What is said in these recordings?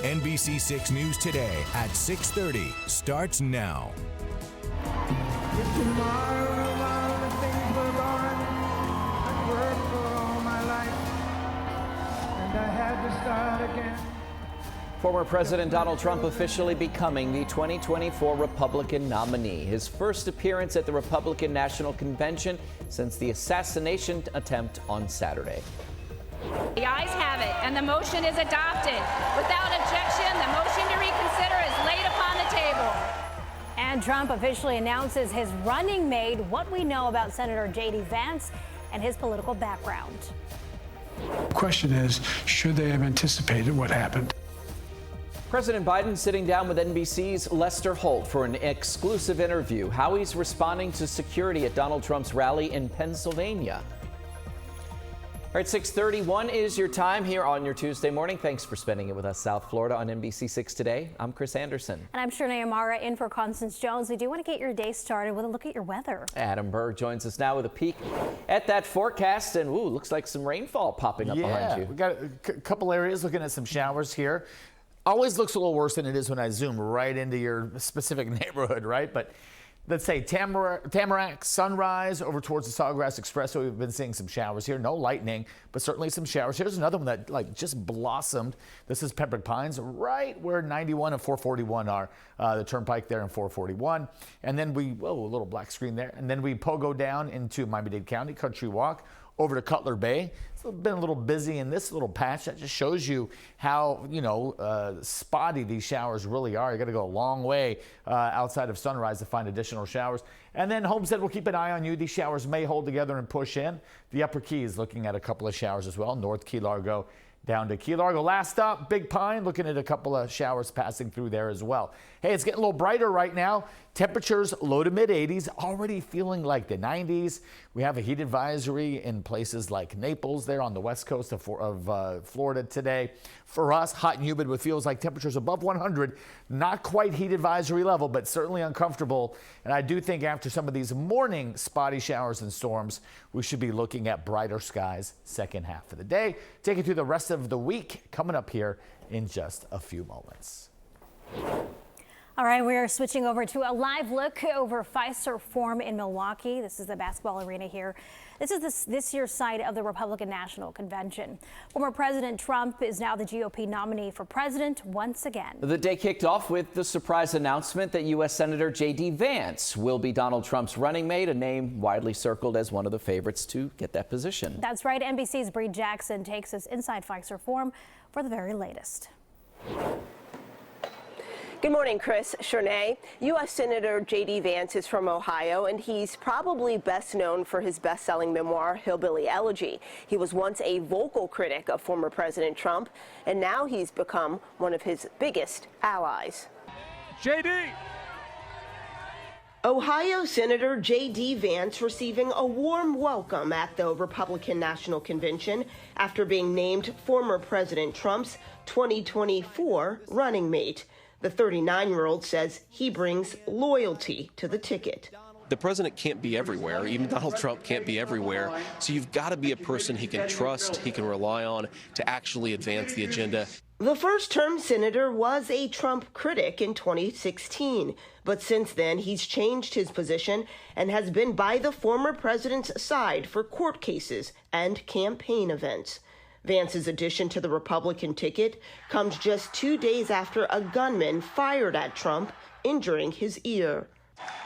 NBC6 News Today at 6:30 starts now. If tomorrow all the things were gone, I'd worked for all my life, and I had to start again. Former President Donald Trump officially becoming the 2024 Republican nominee. His first appearance at the Republican National Convention since the assassination attempt on Saturday. The ayes have it, and the motion is adopted. Without objection, the motion to reconsider is laid upon the table. And Trump officially announces his running mate. What we know about Senator J.D. Vance and his political background. The question is, should they have anticipated what happened? President Biden sitting down with NBC's Lester Holt for an exclusive interview. How he's responding to security at Donald Trump's rally in Pennsylvania. All right, 6:31 is your time here on your Tuesday morning. Thanks for spending it with us, South Florida, on NBC6 Today. I'm Chris Anderson. And I'm Shernay Amara in for Constance Jones. We do want to get your day started with a look at your weather. Adam Berg joins us now with a peek at that forecast. And, ooh, looks like some rainfall popping up behind you. We got a couple areas looking at some showers here. Always looks a little worse than it is when I zoom right into your specific neighborhood, right? But let's say Tamarack, Sunrise, over towards the Sawgrass Expressway. We've been seeing some showers here. No lightning, but certainly some showers. Here's another one that just blossomed. This is Pembroke Pines, right where 91 and 441 are. The turnpike there in 441. And then a little black screen there. And then we pogo down into Miami-Dade County, Country Walk, over to Cutler Bay. It's been a little busy in this little patch. That just shows you how, spotty these showers really are. You got to go a long way outside of Sunrise to find additional showers. And then Homestead will keep an eye on you. These showers may hold together and push in. The Upper Keys looking at a couple of showers as well. North Key Largo down to Key Largo. Last up, Big Pine, looking at a couple of showers passing through there as well. Hey, it's getting a little brighter right now. Temperatures low to mid 80s, already feeling like the 90s. We have a heat advisory in places like Naples there on the west coast of Florida today. For us, hot and humid with feels like temperatures above 100. Not quite heat advisory level, but certainly uncomfortable. And I do think after some of these morning spotty showers and storms, we should be looking at brighter skies second half of the day. Take it through the rest of the week coming up here in just a few moments. All right, we are switching over to a live look over Fiserv Forum in Milwaukee. This is the basketball arena here. This is this year's site of the Republican National Convention. Former President Trump is now the GOP nominee for president once again. The day kicked off with the surprise announcement that U.S. Senator J.D. Vance will be Donald Trump's running mate, a name widely circled as one of the favorites to get that position. That's right. NBC's Bree Jackson takes us inside Fiserv Forum for the very latest. Good morning, Chris. Shernay. U.S. Senator J.D. Vance is from Ohio, and he's probably best known for his best-selling memoir, Hillbilly Elegy. He was once a vocal critic of former President Trump, and now he's become one of his biggest allies. J.D. Ohio Senator J.D. Vance receiving a warm welcome at the Republican National Convention after being named former President Trump's 2024 running mate. The 39-year-old says he brings loyalty to the ticket. The president can't be everywhere. Even Donald Trump can't be everywhere. So you've got to be a person he can trust, he can rely on to actually advance the agenda. The first-term senator was a Trump critic in 2016, but since then he's changed his position and has been by the former president's side for court cases and campaign events. Vance's addition to the Republican ticket comes just 2 days after a gunman fired at Trump, injuring his ear.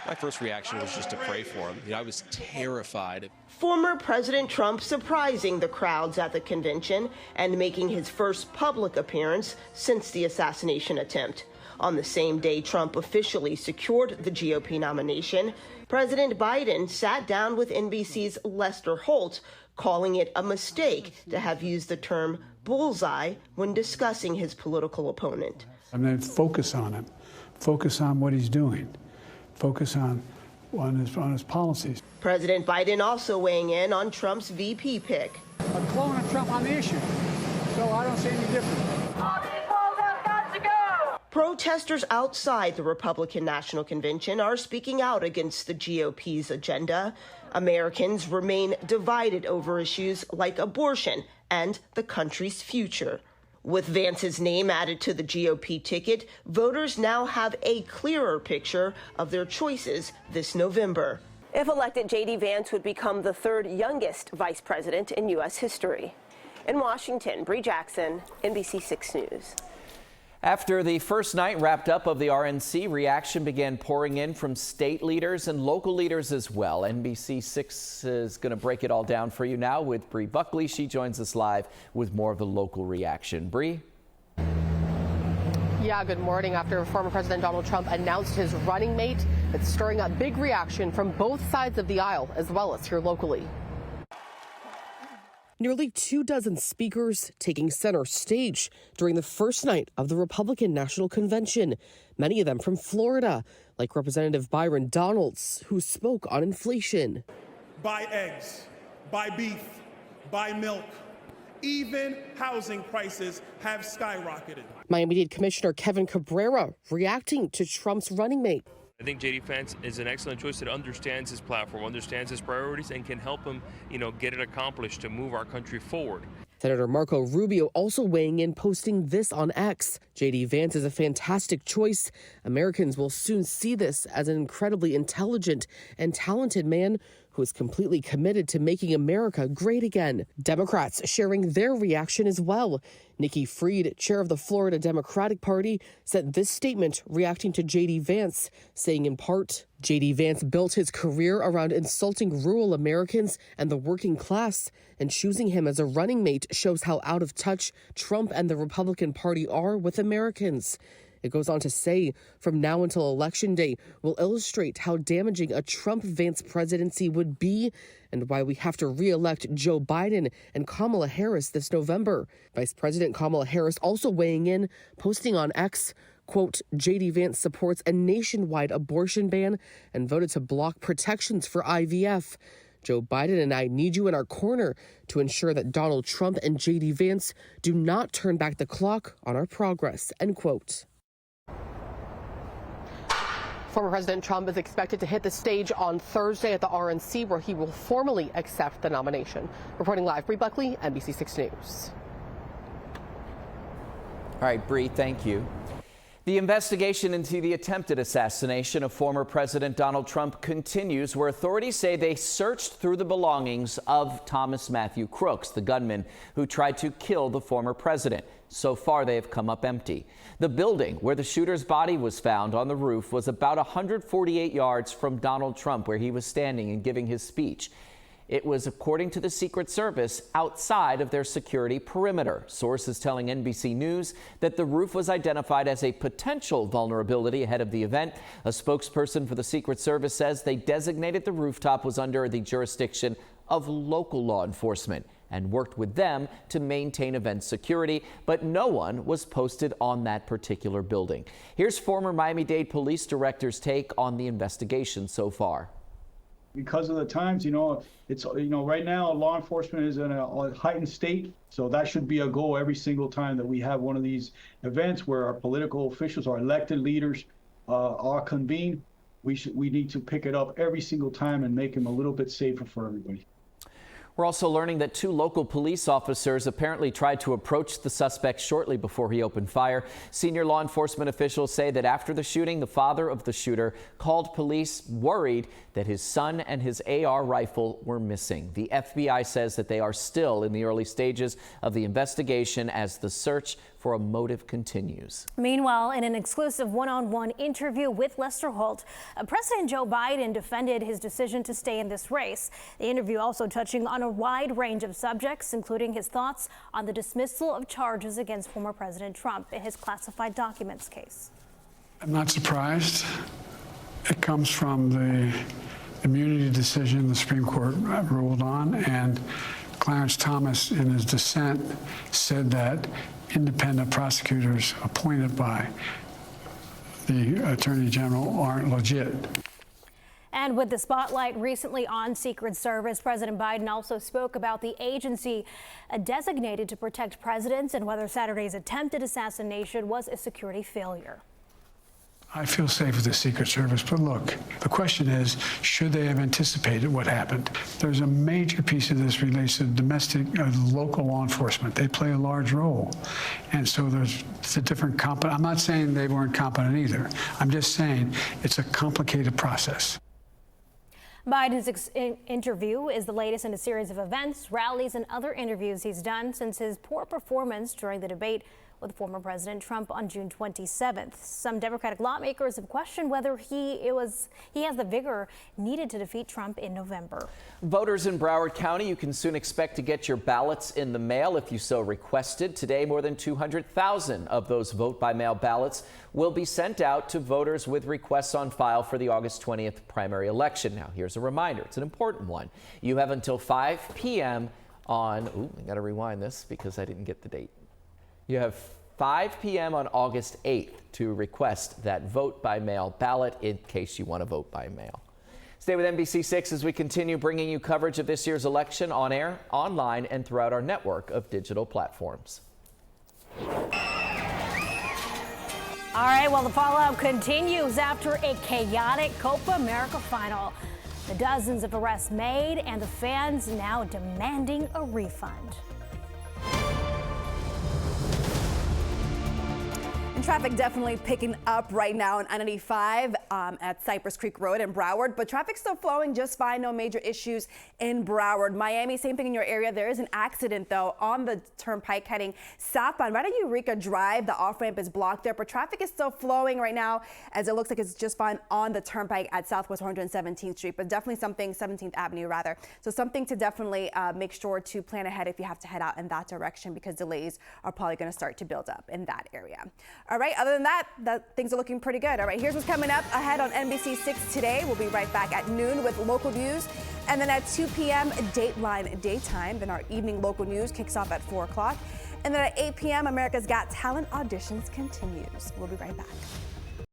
My first reaction was just to pray for him. I was terrified. Former President Trump surprising the crowds at the convention and making his first public appearance since the assassination attempt. On the same day Trump officially secured the GOP nomination, President Biden sat down with NBC's Lester Holt, calling it a mistake to have used the term bullseye when discussing his political opponent. I mean, focus on him. Focus on what he's doing. Focus on his policies. President Biden also weighing in on Trump's VP pick. A clone of Trump on the issue, so I don't see any difference. Protesters outside the Republican National Convention are speaking out against the GOP's agenda. Americans remain divided over issues like abortion and the country's future. With Vance's name added to the GOP ticket, voters now have a clearer picture of their choices this November. If elected, J.D. Vance would become the third youngest vice president in U.S. history. In Washington, Bree Jackson, NBC 6 News. After the first night wrapped up of the RNC, reaction began pouring in from state leaders and local leaders as well. NBC 6 is going to break it all down for you now with Bree Buckley. She joins us live with more of the local reaction. Bree? Yeah, good morning. After former President Donald Trump announced his running mate, it's stirring up big reaction from both sides of the aisle, as well as here locally. Nearly 24 speakers taking center stage during the first night of the Republican National Convention, many of them from Florida, like Representative Byron Donalds, who spoke on inflation. Buy eggs, buy beef, buy milk. Even housing prices have skyrocketed. Miami-Dade Commissioner Kevin Cabrera reacting to Trump's running mate. I think J.D. Vance is an excellent choice that understands his platform, understands his priorities, and can help him, get it accomplished to move our country forward. Senator Marco Rubio also weighing in, posting this on X. J.D. Vance is a fantastic choice. Americans will soon see this as an incredibly intelligent and talented man who is completely committed to making America great again. Democrats sharing their reaction as well. Nikki Fried, chair of the Florida Democratic Party, sent this statement reacting to J.D. Vance, saying in part, J.D. Vance built his career around insulting rural Americans and the working class, and choosing him as a running mate shows how out of touch Trump and the Republican Party are with Americans. It goes on to say, from now until Election Day, will illustrate how damaging a Trump-Vance presidency would be and why we have to re-elect Joe Biden and Kamala Harris this November. Vice President Kamala Harris also weighing in, posting on X, quote, J.D. Vance supports a nationwide abortion ban and voted to block protections for IVF. Joe Biden and I need you in our corner to ensure that Donald Trump and J.D. Vance do not turn back the clock on our progress, end quote. Former President Trump is expected to hit the stage on Thursday at the RNC, where he will formally accept the nomination. Reporting live, Bree Buckley, NBC 6 News. All right, Bree, thank you. The investigation into the attempted assassination of former President Donald Trump continues, where authorities say they searched through the belongings of Thomas Matthew Crooks, the gunman who tried to kill the former president. So far, they have come up empty. The building where the shooter's body was found on the roof was about 148 yards from Donald Trump, where he was standing and giving his speech. It was, according to the Secret Service, outside of their security perimeter. Sources telling NBC News that the roof was identified as a potential vulnerability ahead of the event. A spokesperson for the Secret Service says they designated the rooftop was under the jurisdiction of local law enforcement and worked with them to maintain event security, but no one was posted on that particular building. Here's former Miami-Dade Police Director's take on the investigation so far. Because of the times, it's, right now law enforcement is in a heightened state. So that should be a goal every single time that we have one of these events where our political officials, our elected leaders are convened. We need to pick it up every single time and make them a little bit safer for everybody. We're also learning that 2 local police officers apparently tried to approach the suspect shortly before he opened fire. Senior law enforcement officials say that after the shooting, the father of the shooter called police worried that his son and his AR rifle were missing. The FBI says that they are still in the early stages of the investigation as the search for a motive continues. Meanwhile, in an exclusive one-on-one interview with Lester Holt, President Joe Biden defended his decision to stay in this race. The interview also touching on a wide range of subjects, including his thoughts on the dismissal of charges against former President Trump in his classified documents case. I'm not surprised. It comes from the immunity decision the Supreme Court ruled on, and Clarence Thomas, in his dissent, said that independent prosecutors appointed by the Attorney General aren't legit. And with the spotlight recently on Secret Service, President Biden also spoke about the agency designated to protect presidents and whether Saturday's attempted assassination was a security failure. I feel safe with the Secret Service, but look, the question is, should they have anticipated what happened? There's a major piece of this relates to domestic, local law enforcement. They play a large role. And so it's a different I'm not saying they weren't competent either. I'm just saying it's a complicated process. Biden's interview is the latest in a series of events, rallies, and other interviews he's done since his poor performance during the debate with former President Trump on June 27th. Some Democratic lawmakers have questioned whether he has the vigor needed to defeat Trump in November. Voters in Broward County, you can soon expect to get your ballots in the mail if you so requested. Today, more than 200,000 of those vote-by-mail ballots will be sent out to voters with requests on file for the August 20th primary election. Now, here's a reminder. It's an important one. You have until 5 p.m. on, I got to rewind this because I didn't get the date. You have 5 p.m. on August 8th to request that vote-by-mail ballot in case you want to vote by mail. Stay with NBC6 as we continue bringing you coverage of this year's election on air, online, and throughout our network of digital platforms. All right, well, the fallout continues after a chaotic Copa America final. The dozens of arrests made and the fans now demanding a refund. Traffic definitely picking up right now on I-95 at Cypress Creek Road in Broward, but traffic's still flowing just fine. No major issues in Broward. Miami, same thing in your area. There is an accident, though, on the turnpike heading southbound. Right at Eureka Drive, the off-ramp is blocked there, but traffic is still flowing right now as it looks like it's just fine on the turnpike at Southwest 117th Street, but definitely something, 17th Avenue rather. So something to definitely make sure to plan ahead if you have to head out in that direction because delays are probably going to start to build up in that area. All right, other than that, things are looking pretty good. All right, here's what's coming up ahead on NBC6 today. We'll be right back at noon with local news. And then at 2 p.m., Dateline Daytime. Then our evening local news kicks off at 4 o'clock. And then at 8 p.m., America's Got Talent auditions continues. We'll be right back.